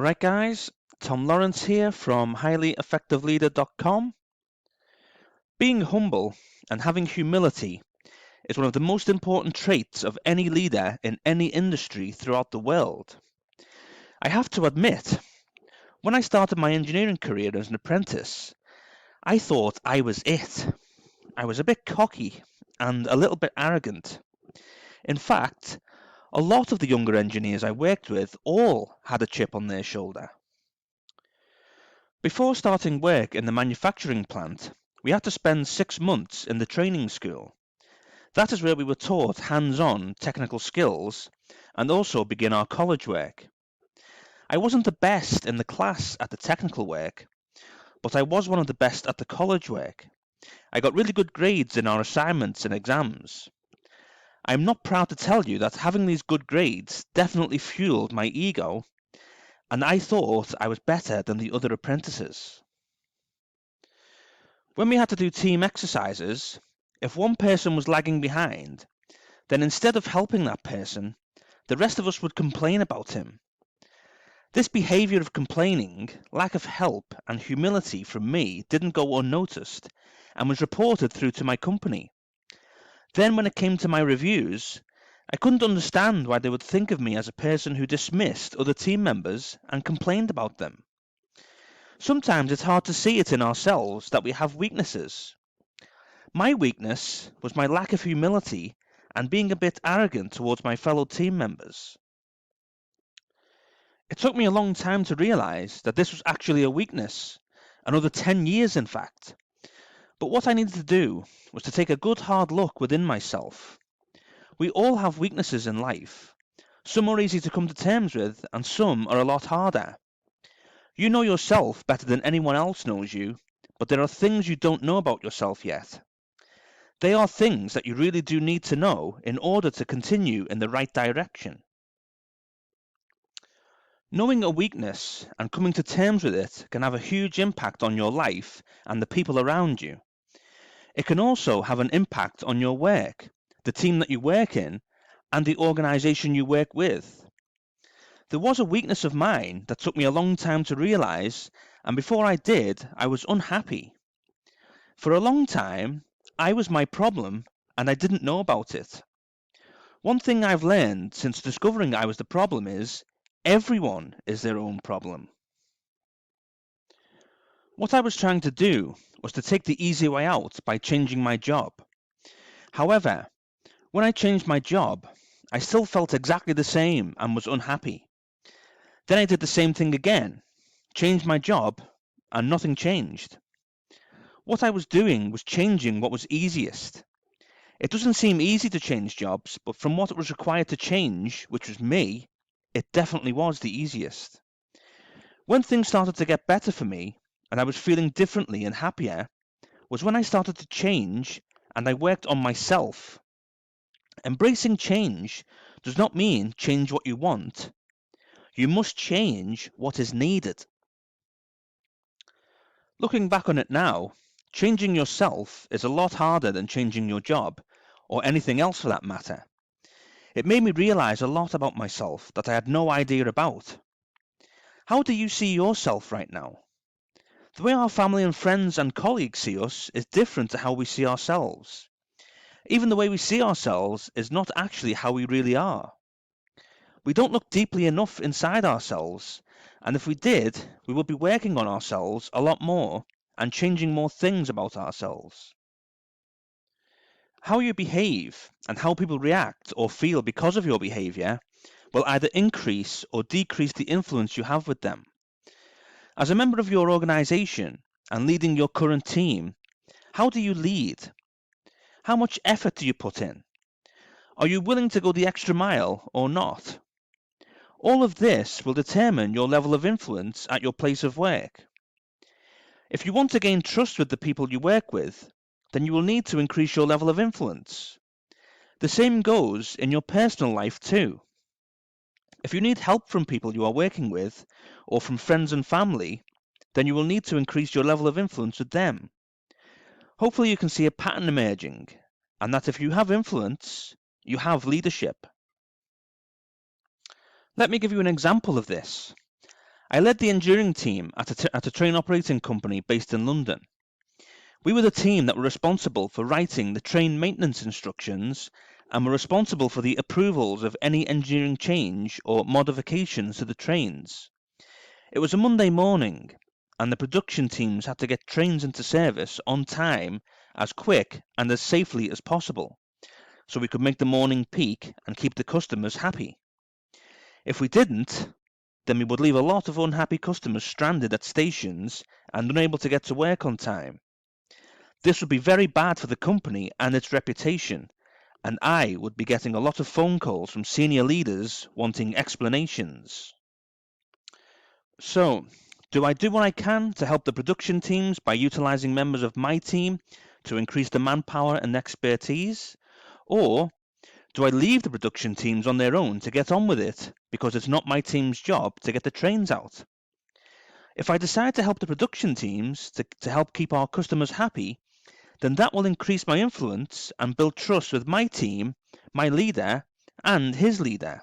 Alright guys, Tom Lawrence here from highlyeffectiveleader.com. Being humble and having humility is one of the most important traits of any leader in any industry throughout the world. I have to admit, when I started my engineering career as an apprentice, I thought I was it. I was a bit cocky and a little bit arrogant. In fact, a lot of the younger engineers I worked with all had a chip on their shoulder. Before starting work in the manufacturing plant, we had to spend 6 months in the training school. That is where we were taught hands-on technical skills and also begin our college work. I wasn't the best in the class at the technical work, but I was one of the best at the college work. I got really good grades in our assignments and exams. I'm not proud to tell you that having these good grades definitely fueled my ego, and I thought I was better than the other apprentices. When we had to do team exercises, if one person was lagging behind, then instead of helping that person, the rest of us would complain about him. This behaviour of complaining, lack of help and humility from me didn't go unnoticed and was reported through to my company. Then when it came to my reviews, I couldn't understand why they would think of me as a person who dismissed other team members and complained about them. Sometimes it's hard to see it in ourselves that we have weaknesses. My weakness was my lack of humility and being a bit arrogant towards my fellow team members. It took me a long time to realise that this was actually a weakness, another 10 years in fact. But what I needed to do was to take a good hard look within myself. We all have weaknesses in life. Some are easy to come to terms with and some are a lot harder. You know yourself better than anyone else knows you, but there are things you don't know about yourself yet. They are things that you really do need to know in order to continue in the right direction. Knowing a weakness and coming to terms with it can have a huge impact on your life and the people around you. It can also have an impact on your work, the team that you work in, and the organisation you work with. There was a weakness of mine that took me a long time to realise, and before I did, I was unhappy. For a long time, I was my problem and I didn't know about it. One thing I've learned since discovering I was the problem is everyone is their own problem. What I was trying to do was to take the easy way out by changing my job. However, when I changed my job, I still felt exactly the same and was unhappy. Then I did the same thing again, changed my job, and nothing changed. What I was doing was changing what was easiest. It doesn't seem easy to change jobs, but from what it was required to change, which was me, it definitely was the easiest. When things started to get better for me, and I was feeling differently and happier, was when I started to change and I worked on myself. Embracing change does not mean change what you want. You must change what is needed. Looking back on it now, changing yourself is a lot harder than changing your job, or anything else for that matter. It made me realise a lot about myself that I had no idea about. How do you see yourself right now? The way our family and friends and colleagues see us is different to how we see ourselves. Even the way we see ourselves is not actually how we really are. We don't look deeply enough inside ourselves, and if we did, we would be working on ourselves a lot more and changing more things about ourselves. How you behave and how people react or feel because of your behaviour will either increase or decrease the influence you have with them. As a member of your organisation and leading your current team, how do you lead? How much effort do you put in? Are you willing to go the extra mile or not? All of this will determine your level of influence at your place of work. If you want to gain trust with the people you work with, then you will need to increase your level of influence. The same goes in your personal life too. If you need help from people you are working with, or from friends and family, then you will need to increase your level of influence with them. Hopefully you can see a pattern emerging, and that if you have influence, you have leadership. Let me give you an example of this. I led the engineering team at a train operating company based in London. We were the team that were responsible for writing the train maintenance instructions and were responsible for the approvals of any engineering change or modifications to the trains. It was a Monday morning, and the production teams had to get trains into service on time, as quick and as safely as possible, so we could make the morning peak and keep the customers happy. If we didn't, then we would leave a lot of unhappy customers stranded at stations and unable to get to work on time. This would be very bad for the company and its reputation, and I would be getting a lot of phone calls from senior leaders wanting explanations. So, do I do what I can to help the production teams by utilizing members of my team to increase the manpower and expertise? Or do I leave the production teams on their own to get on with it because it's not my team's job to get the trains out? If I decide to help the production teams to help keep our customers happy, then that will increase my influence and build trust with my team, my leader, and his leader.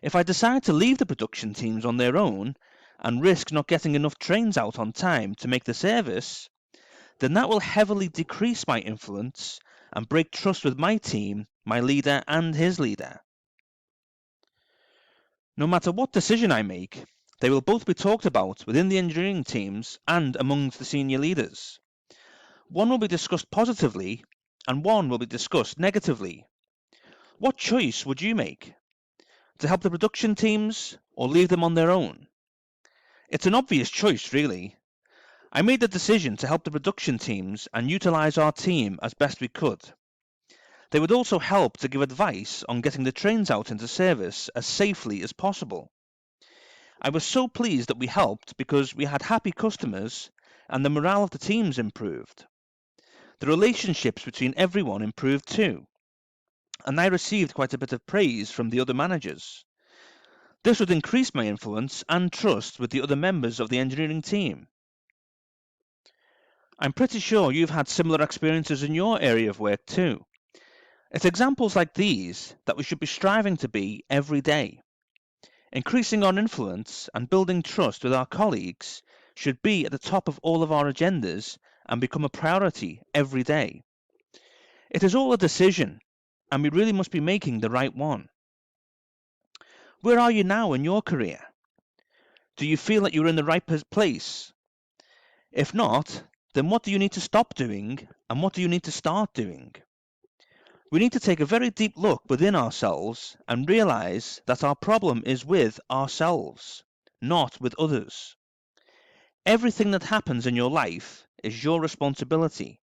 If I decide to leave the production teams on their own and risk not getting enough trains out on time to make the service, then that will heavily decrease my influence and break trust with my team, my leader, and his leader. No matter what decision I make, they will both be talked about within the engineering teams and amongst the senior leaders. One will be discussed positively and one will be discussed negatively. What choice would you make? To help the production teams or leave them on their own? It's an obvious choice, really. I made the decision to help the production teams and utilize our team as best we could. They would also help to give advice on getting the trains out into service as safely as possible. I was so pleased that we helped because we had happy customers and the morale of the teams improved. The relationships between everyone improved too, and I received quite a bit of praise from the other managers. This would increase my influence and trust with the other members of the engineering team. I'm pretty sure you've had similar experiences in your area of work too. It's examples like these that we should be striving to be every day. Increasing our influence and building trust with our colleagues should be at the top of all of our agendas and become a priority every day. It is all a decision, and we really must be making the right one. Where are you now in your career? Do you feel that you're in the right place? If not, then what do you need to stop doing and what do you need to start doing? We need to take a very deep look within ourselves and realize that our problem is with ourselves, not with others. Everything that happens in your life is your responsibility.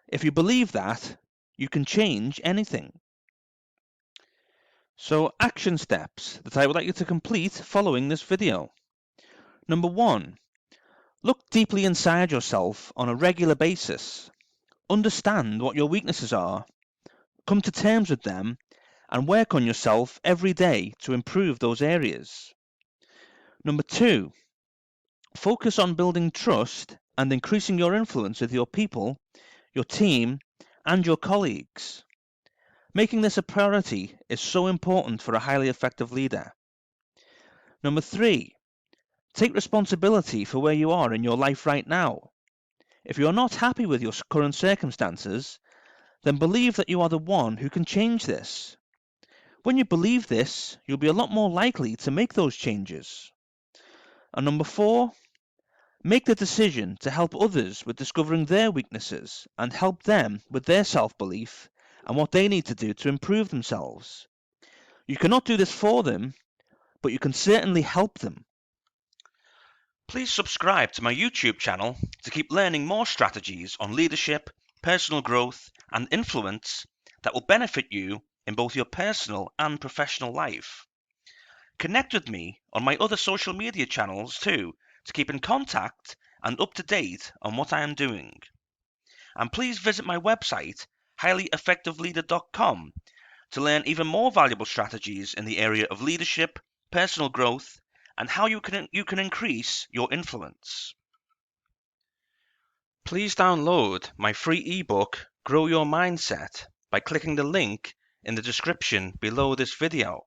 If you believe that, you can change anything. So, action steps that I would like you to complete following this video. Number 1, look deeply inside yourself on a regular basis. Understand what your weaknesses are. Come to terms with them and work on yourself every day to improve those areas. Number 2, focus on building trust and increasing your influence with your people, your team, and your colleagues. Making this a priority is so important for a highly effective leader. Number 3, take responsibility for where you are in your life right now. If you are not happy with your current circumstances, then believe that you are the one who can change this. When you believe this, you'll be a lot more likely to make those changes. And number 4, make the decision to help others with discovering their weaknesses and help them with their self-belief and what they need to do to improve themselves. You cannot do this for them, but you can certainly help them. Please subscribe to my YouTube channel to keep learning more strategies on leadership, personal growth, and influence that will benefit you in both your personal and professional life. Connect with me on my other social media channels too to keep in contact and up to date on what I am doing. And please visit my website, highlyeffectiveleader.com, to learn even more valuable strategies in the area of leadership, personal growth, and how you can increase your influence. Please download my free ebook, Grow Your Mindset, by clicking the link in the description below this video.